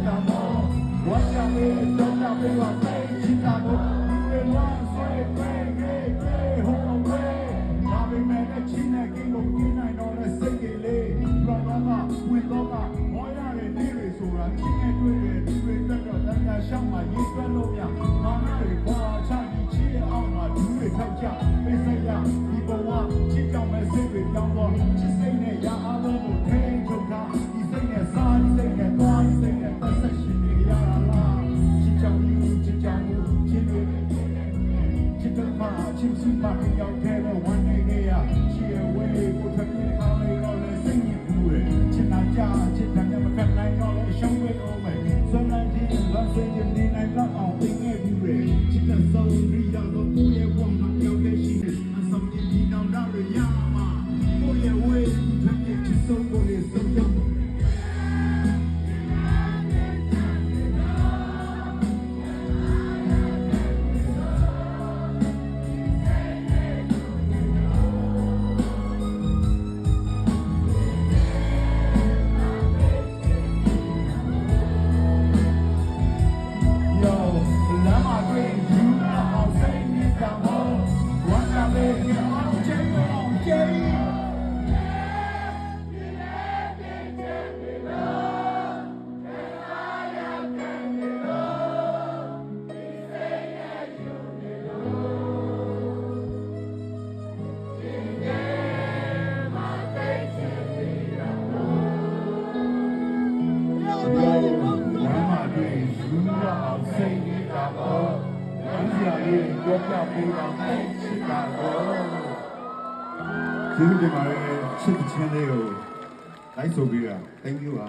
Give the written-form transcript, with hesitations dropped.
တာမို့ဝါချမေတော့တာပဲပါပဲချစ်တာမို့ဒီဝေဝါဆွဲပဲဟိုအဝဲဒါပေမဲ့ချင်းနဲ့ကင်းကိုกินနိုင်တော့တဲ့စိတ်ကလေးဘာသာကဝင်တော့ကမောရတဲ့နေ့တွေဆိုတာချင်းနဲ့တွေ့တဲ့ဒီတွေတက်တော့တန်တာရှောင်းမှရေးဆွဲလို့မရမာနတွေခွာချပြီးချီးအောင်မှဒူးတွေထောက်ချပိစိတ်ရဒီဘဝချစ်ကြောင်မဲ့စိတ်တွေတောင်းတော့ချစ်စိတ်နဲ့ရအားလုံးကိုထိန်းချုပ်တာဒီစိတ်နဲ့စားဒီစိတ်နဲ့သွားဒီစိတ်နဲ့ပတ်သက်ရှင်နေရတာလားချစ်ကြောင်ယူချစ်ကြောင်မှုချစ်လို့ချစ်တော့မှချစ်စီမှရောက်တဲ့ဝန်နေရချစ်ရဲ့ဝေးကိုထွက်ပြေးအောင်လေတော့လေစိတ်ညစ်ဘူးလေချစ်နာကြချစ်တယ်မကနိုင်တော့လေရှောင်းဝဲတော့မယ်စွမ်းနိုင်ခြင်းလက်စိတ်နေနိုင်တော့အောင်သိနေပြီလေချစ်တဲ့ဆုံးရီရောက်တော့ကိုယ့်ရဲ့ဘဝမှာရောက်တဲ့ရှိတယ်အဆောင်ကြီးဒီနောက်တော့ရမှာကိုယ့်ရဲ့ဝေးထွက်ပြေးချစ်ဆုံးကိုလေဆုံးရောက်ပြောပြပေးပါမယ်ချစ်တာတော့ကျေးဇူးတင်ပါတယ်ချစ်တဲ့ချင်းလေးကိုလိုက်ဆိုပေးတာ thank you ပါ